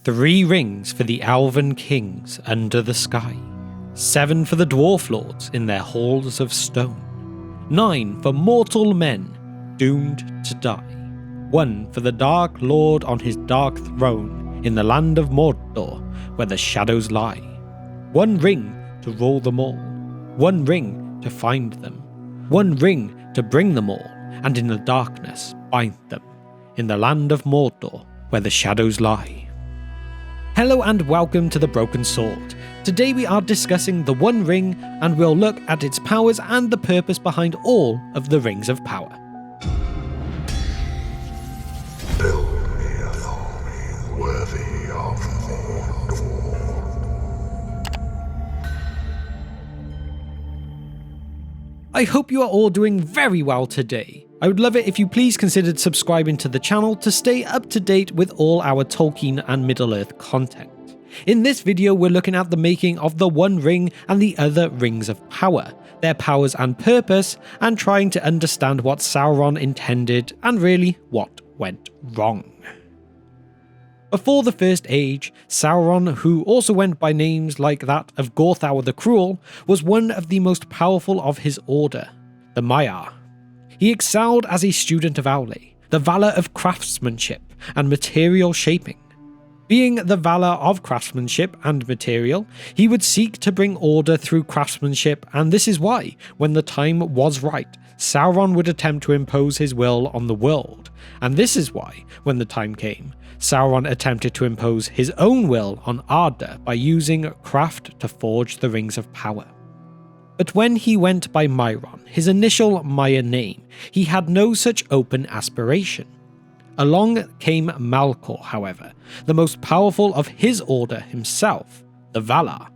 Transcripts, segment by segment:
3 rings for the elven kings under the sky, 7 for the dwarf lords in their halls of stone, 9 for mortal men doomed to die, 1 for the Dark Lord on his dark throne in the land of Mordor where the shadows lie, 1 ring to rule them all, 1 ring to find them, 1 ring to bring them all, and in the darkness bind them, in the land of Mordor where the shadows lie. Hello and welcome to The Broken Sword. Today we are discussing the One Ring and we'll look at its powers and the purpose behind all of the Rings of Power. Build me an army worthy of Mordor. I hope you are all doing very well today. I would love it if you please considered subscribing to the channel to stay up to date with all our Tolkien and Middle-earth content. In this video we're looking at the making of the One Ring and the other Rings of Power, their powers and purpose, and trying to understand what Sauron intended and really what went wrong. Before the First Age, Sauron, who also went by names like that of Gorthau the Cruel, was one of the most powerful of his order, the Maiar. He excelled as a student of Aule, the valor of craftsmanship and material shaping. Being the valor of craftsmanship and material, he would seek to bring order through craftsmanship, and this is why, when the time was right, Sauron would attempt to impose his will on the world, and this is why, when the time came, Sauron attempted to impose his own will on Arda by using craft to forge the Rings of Power. But when he went by Mairon, his initial Maya name, he had no such open aspiration. Along came Malkor, however, the most powerful of his order himself, the Valar.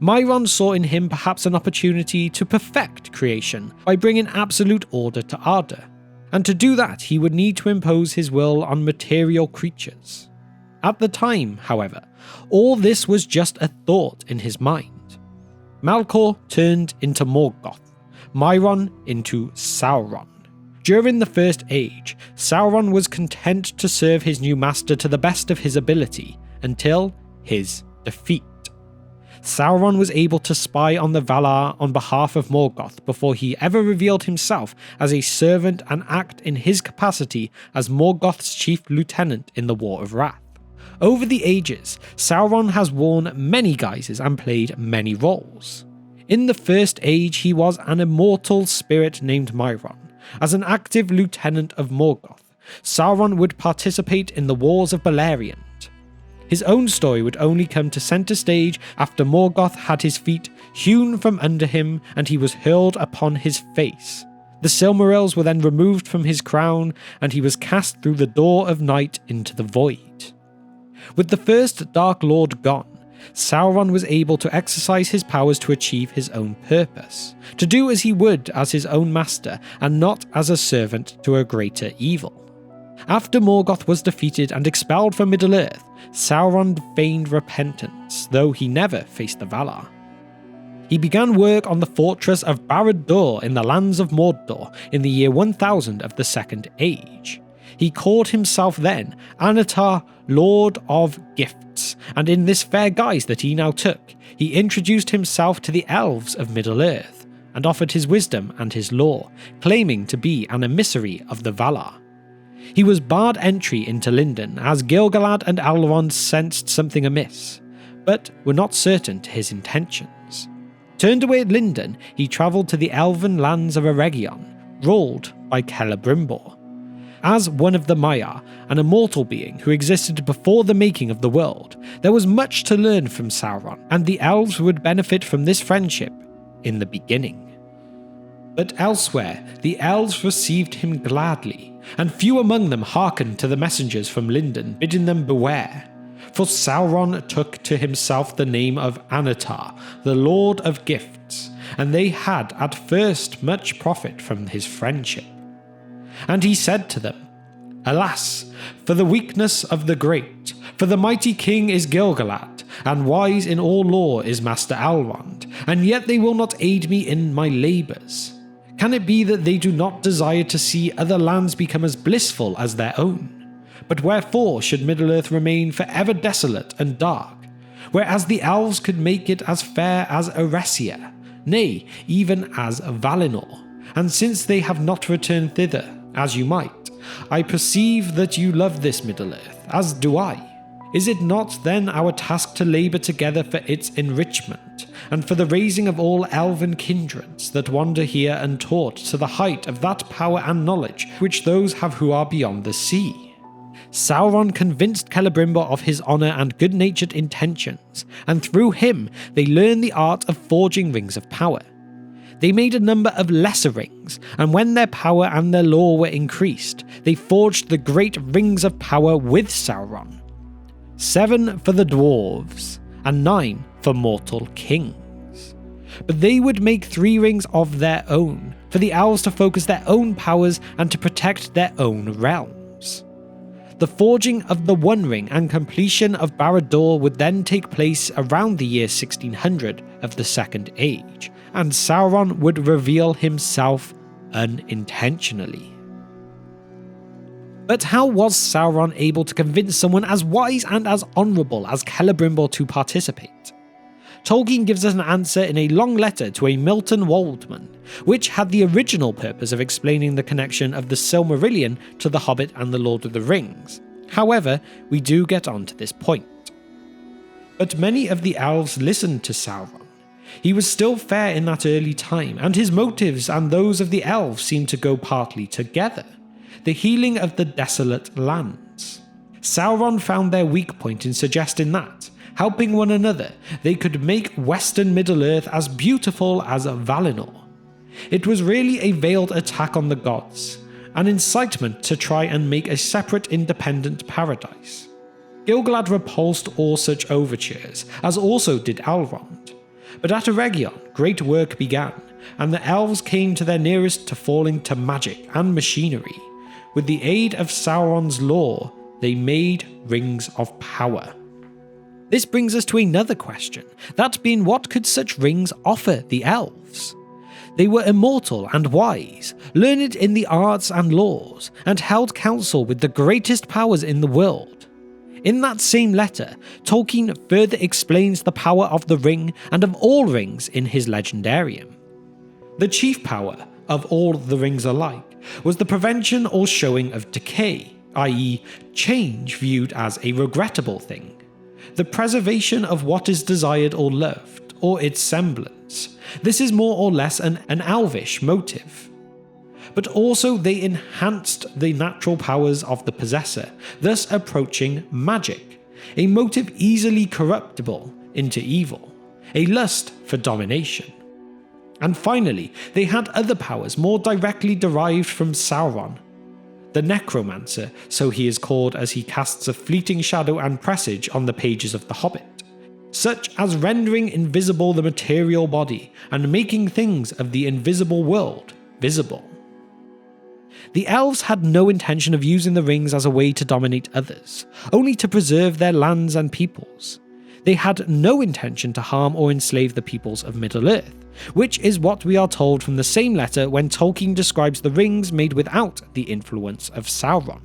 Mairon saw in him perhaps an opportunity to perfect creation by bringing absolute order to Arda, and to do that he would need to impose his will on material creatures. At the time, however, all this was just a thought in his mind. Malkor turned into Morgoth, Mairon into Sauron. During the First Age, Sauron was content to serve his new master to the best of his ability, until his defeat. Sauron was able to spy on the Valar on behalf of Morgoth before he ever revealed himself as a servant and act in his capacity as Morgoth's chief lieutenant in the War of Wrath. Over the ages, Sauron has worn many guises and played many roles. In the First Age he was an immortal spirit named Mairon. As an active lieutenant of Morgoth, Sauron would participate in the Wars of Beleriand. His own story would only come to center stage after Morgoth had his feet hewn from under him and he was hurled upon his face. The Silmarils were then removed from his crown and he was cast through the door of night into the void. With the first Dark Lord gone, Sauron was able to exercise his powers to achieve his own purpose, to do as he would as his own master and not as a servant to a greater evil. After Morgoth was defeated and expelled from Middle-earth, Sauron feigned repentance, though he never faced the Valar. He began work on the fortress of Barad-dûr in the lands of Mordor in the year 1000 of the Second Age. He called himself then Annatar, Lord of Gifts, and in this fair guise that he now took, he introduced himself to the elves of Middle-earth, and offered his wisdom and his lore, claiming to be an emissary of the Valar. He was barred entry into Lindon as Gil-galad and Elrond sensed something amiss, but were not certain to his intentions. Turned away at Lindon, he travelled to the elven lands of Eregion, ruled by Celebrimbor. As one of the Maiar, an immortal being who existed before the making of the world, there was much to learn from Sauron, and the elves would benefit from this friendship in the beginning. But elsewhere, the elves received him gladly, and few among them hearkened to the messengers from Lindon bidding them beware. For Sauron took to himself the name of Annatar, the Lord of Gifts, and they had at first much profit from his friendship. And he said to them, Alas, for the weakness of the great, for the mighty king is Gil-galad, and wise in all lore is Master Elrond, and yet they will not aid me in my labours. Can it be that they do not desire to see other lands become as blissful as their own? But wherefore should Middle-earth remain forever desolate and dark, whereas the elves could make it as fair as Eresia, nay, even as Valinor? And since they have not returned thither, as you might, I perceive that you love this Middle-earth, as do I. Is it not then our task to labour together for its enrichment, and for the raising of all elven kindreds that wander here untaught to the height of that power and knowledge which those have who are beyond the sea? Sauron convinced Celebrimbor of his honour and good-natured intentions, and through him they learned the art of forging rings of power. They made a number of lesser rings, and when their power and their lore were increased, they forged the great rings of power with Sauron. 7 for the dwarves, and 9 for mortal kings. But they would make 3 rings of their own, for the elves to focus their own powers and to protect their own realms. The forging of the One Ring and completion of Barad-dûr would then take place around the year 1600 of the Second Age, and Sauron would reveal himself unintentionally. But how was Sauron able to convince someone as wise and as honourable as Celebrimbor to participate? Tolkien gives us an answer in a long letter to a Milton Waldman, which had the original purpose of explaining the connection of the Silmarillion to The Hobbit and The Lord of the Rings. However, we do get on to this point. But many of the elves listened to Sauron. He was still fair in that early time, and his motives and those of the elves seemed to go partly together. The healing of the desolate lands. Sauron found their weak point in suggesting that, helping one another, they could make Western Middle-earth as beautiful as Valinor. It was really a veiled attack on the gods, an incitement to try and make a separate independent paradise. Gil-galad repulsed all such overtures, as also did Elrond. But at Eregion, great work began, and the elves came to their nearest to falling to magic and machinery. With the aid of Sauron's lore, they made rings of power. This brings us to another question, that being what could such rings offer the elves? They were immortal and wise, learned in the arts and laws, and held counsel with the greatest powers in the world. In that same letter, Tolkien further explains the power of the ring and of all rings in his Legendarium. The chief power of all the rings alike was the prevention or showing of decay, i.e. change viewed as a regrettable thing, the preservation of what is desired or loved, or its semblance. This is more or less an elvish motive. But also they enhanced the natural powers of the possessor, thus approaching magic, a motive easily corruptible into evil, a lust for domination. And finally, they had other powers more directly derived from Sauron. The Necromancer, so he is called as he casts a fleeting shadow and presage on the pages of The Hobbit, such as rendering invisible the material body and making things of the invisible world visible. The elves had no intention of using the rings as a way to dominate others, only to preserve their lands and peoples. They had no intention to harm or enslave the peoples of Middle-earth, which is what we are told from the same letter when Tolkien describes the rings made without the influence of Sauron.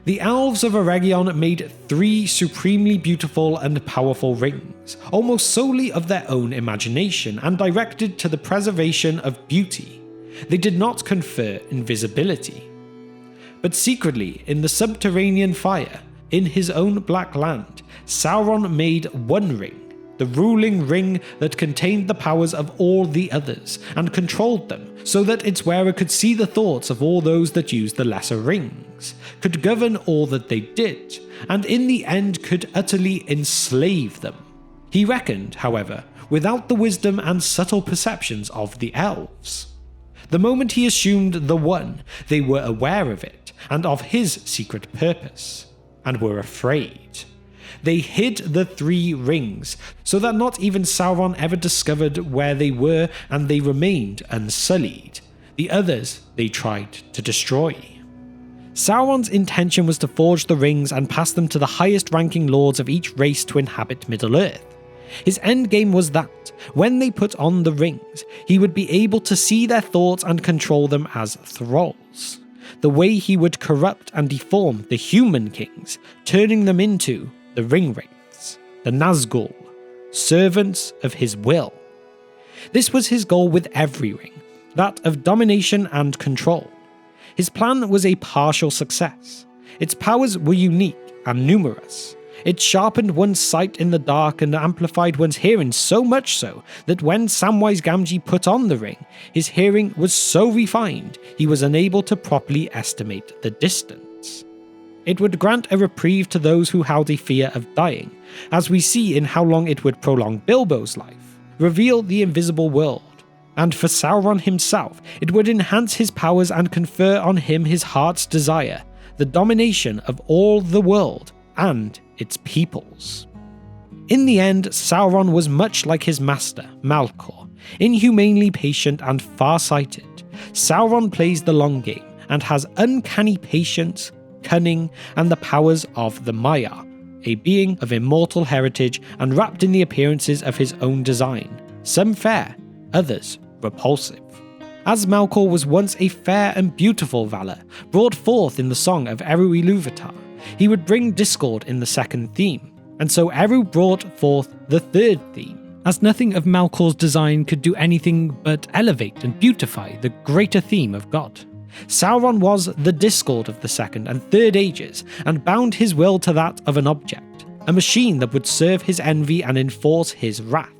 The elves of Eregion made 3 supremely beautiful and powerful rings, almost solely of their own imagination and directed to the preservation of beauty. They did not confer invisibility. But secretly, in the subterranean fire, in his own Black Land, Sauron made One Ring, the ruling ring that contained the powers of all the others, and controlled them, so that its wearer could see the thoughts of all those that used the lesser rings, could govern all that they did, and in the end could utterly enslave them. He reckoned, however, without the wisdom and subtle perceptions of the elves. The moment he assumed the One, they were aware of it, and of his secret purpose, and were afraid. They hid the 3 rings, so that not even Sauron ever discovered where they were, and they remained unsullied. The others they tried to destroy. Sauron's intention was to forge the rings and pass them to the highest-ranking lords of each race to inhabit Middle-earth. His endgame was that, when they put on the rings, he would be able to see their thoughts and control them as thralls. the way he would corrupt and deform the human kings, turning them into the Ringwraiths, the Nazgul, servants of his will. This was his goal with every ring, that of domination and control. His plan was a partial success. Its powers were unique and numerous. It sharpened one's sight in the dark and amplified one's hearing so much so that when Samwise Gamgee put on the ring, his hearing was so refined he was unable to properly estimate the distance. It would grant a reprieve to those who held a fear of dying, as we see in how long it would prolong Bilbo's life, reveal the invisible world, and for Sauron himself, it would enhance his powers and confer on him his heart's desire, the domination of all the world and its peoples. In the end, Sauron was much like his master, Malkor, inhumanely patient and far-sighted. Sauron plays the long game and has uncanny patience, cunning, and the powers of the Maiar, a being of immortal heritage and wrapped in the appearances of his own design, some fair, others repulsive. As Malkor was once a fair and beautiful Valar, brought forth in the song of Eru Ilúvatar, he would bring discord in the second theme, and so Eru brought forth the third theme, as nothing of Malkor's design could do anything but elevate and beautify the greater theme of God. Sauron was the discord of the second and third ages, and bound his will to that of an object, a machine that would serve his envy and enforce his wrath.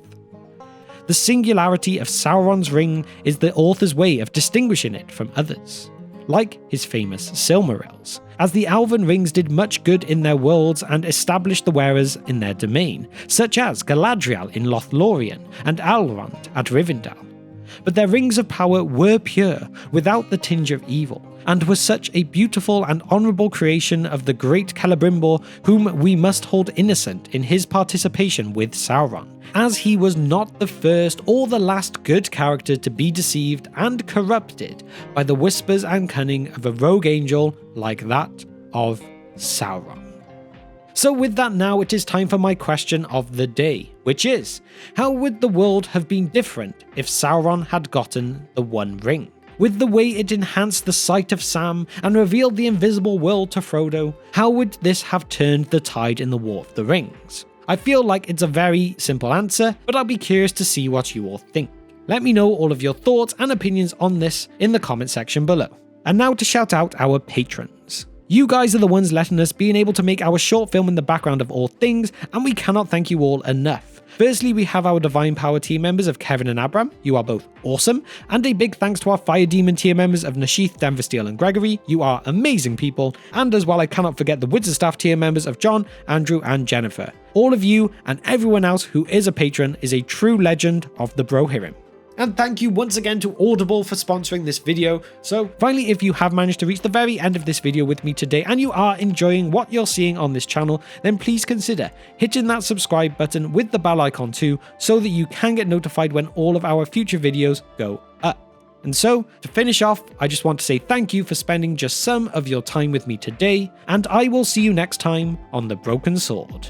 The singularity of Sauron's ring is the author's way of distinguishing it from others, like his famous Silmarils, as the Elven rings did much good in their worlds and established the wearers in their domain, such as Galadriel in Lothlorien and Elrond at Rivendell. But their rings of power were pure, without the tinge of evil, and was such a beautiful and honourable creation of the great Celebrimbor, whom we must hold innocent in his participation with Sauron, as he was not the first or the last good character to be deceived and corrupted by the whispers and cunning of a rogue angel like that of Sauron. So with that now, it is time for my question of the day, which is, how would the world have been different if Sauron had gotten the One Ring? With the way it enhanced the sight of Sam and revealed the invisible world to Frodo, how would this have turned the tide in the War of the Rings? I feel like it's a very simple answer, but I'll be curious to see what you all think. Let me know all of your thoughts and opinions on this in the comment section below. And now to shout out our patrons. You guys are the ones letting us being able to make our short film in the background of all things, and we cannot thank you all enough. Firstly, we have our Divine Power team members of Kevin and Abram, you are both awesome, and a big thanks to our Fire Demon tier members of Nashith, Denversteel and Gregory, you are amazing people, and as well I cannot forget the Wizard Staff tier members of John, Andrew and Jennifer. All of you and everyone else who is a patron is a true legend of the Brohirrim. And thank you once again to Audible for sponsoring this video. So finally, if you have managed to reach the very end of this video with me today and you are enjoying what you're seeing on this channel, then please consider hitting that subscribe button with the bell icon too, so that you can get notified when all of our future videos go up. And so, to finish off, I just want to say thank you for spending just some of your time with me today, and I will see you next time on The Broken Sword.